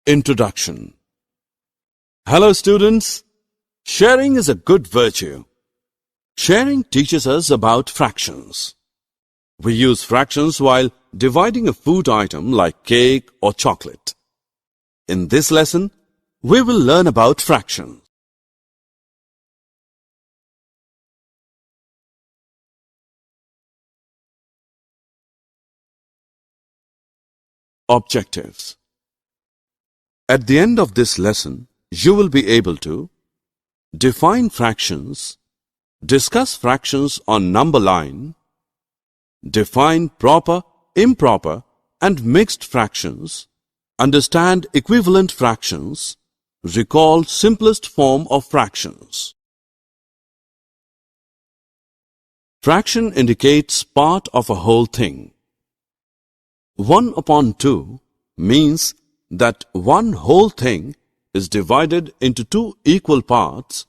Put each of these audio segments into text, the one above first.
Introduction. Hello students. Sharing is a good virtue. Sharing teaches us about fractions. We use fractions while dividing a food item like cake or chocolate. In this lesson, we will learn about fractions. Objectives. At the end of this lesson, you will be able to define fractions, discuss fractions on number line, define proper, improper, and mixed fractions, understand equivalent fractions, recall simplest form of fractions. Fraction indicates part of a whole thing. 1/2 means that one whole thing is divided into two equal parts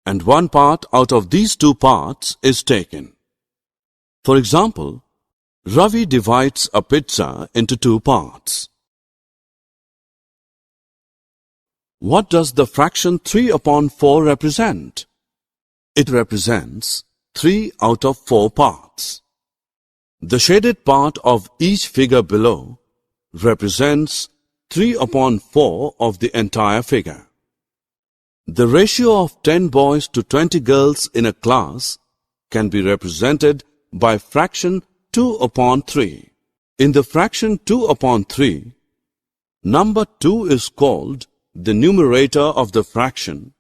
and one part out of these two parts is taken. For example, Ravi divides a pizza into two parts. What does the fraction 3/4 represent? It represents 3 out of 4 parts. The shaded part of each figure below represents 3/4 of the entire figure. The ratio of 10 boys to 20 girls in a class can be represented by fraction 2/3. In the fraction 2/3, number 2 is called the numerator of the fraction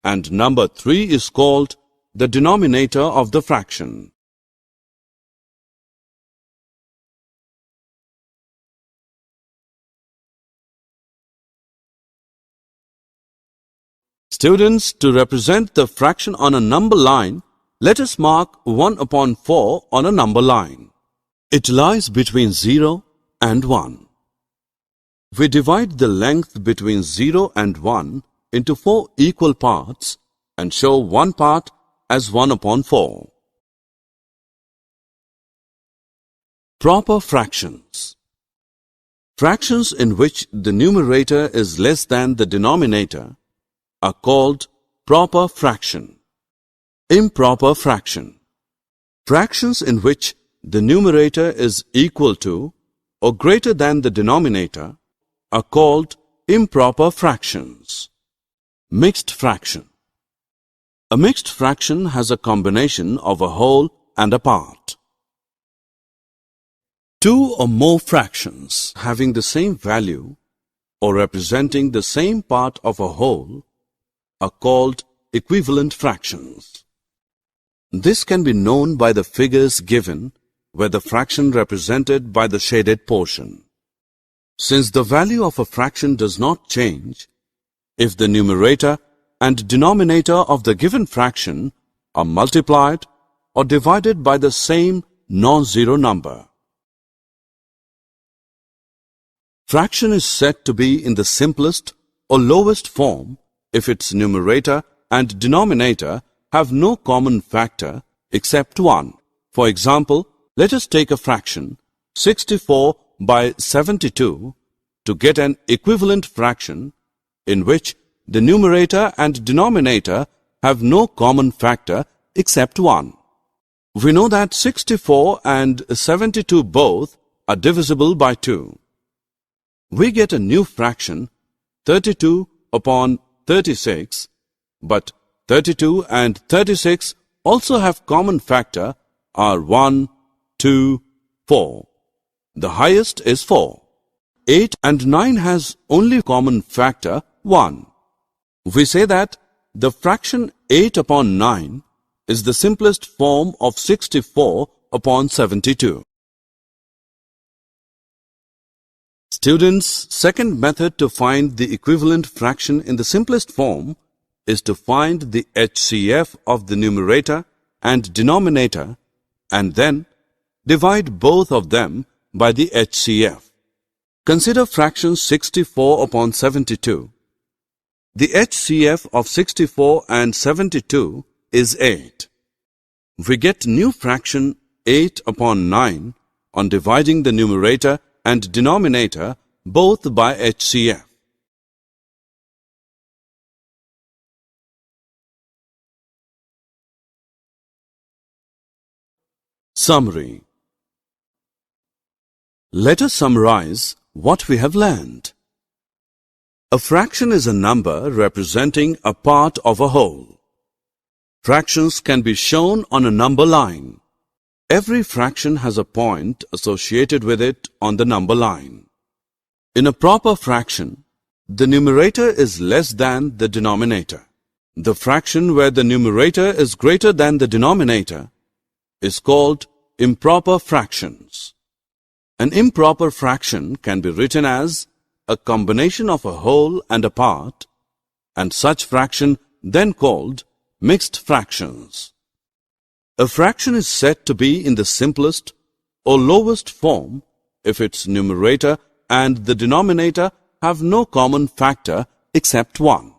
and number 3 is called the denominator of the fraction. Students, to represent the fraction on a number line, let us mark 1/4 on a number line. It lies between 0 and 1. We divide the length between 0 and 1 into 4 equal parts and show one part as 1/4. Proper fractions. Fractions in which the numerator is less than the denominator are called proper fraction. Improper fraction. Fractions in which the numerator is equal to or greater than the denominator are called improper fractions. Mixed fraction. A mixed fraction has a combination of a whole and a part. Two or more fractions having the same value or representing the same part of a whole are called equivalent fractions. This can be known by the figures given where the fraction represented by the shaded portion. Since the value of a fraction does not change, if the numerator and denominator of the given fraction are multiplied or divided by the same non-zero number. Fraction is said to be in the simplest or lowest form if its numerator and denominator have no common factor except 1. For example, let us take a fraction 64/72 to get an equivalent fraction in which the numerator and denominator have no common factor except 1. We know that 64 and 72 both are divisible by 2. We get a new fraction 32/36, but 32 and 36 also have common factor are 1, 2, 4. The highest is 4. 8 and 9 has only common factor 1. We say that the fraction 8/9 is the simplest form of 64/72. Students, second method to find the equivalent fraction in the simplest form is to find the HCF of the numerator and denominator and then divide both of them by the HCF. Consider fraction 64/72. The HCF of 64 and 72 is 8. We get new fraction 8/9 on dividing the numerator and denominator both by HCF. Summary. Let us summarize what we have learned. A fraction is a number representing a part of a whole. Fractions can be shown on a number line. Every fraction has a point associated with it on the number line. In a proper fraction, the numerator is less than the denominator. The fraction where the numerator is greater than the denominator is called improper fractions. An improper fraction can be written as a combination of a whole and a part, and such fraction then called mixed fractions. A fraction is said to be in the simplest or lowest form if its numerator and the denominator have no common factor except 1.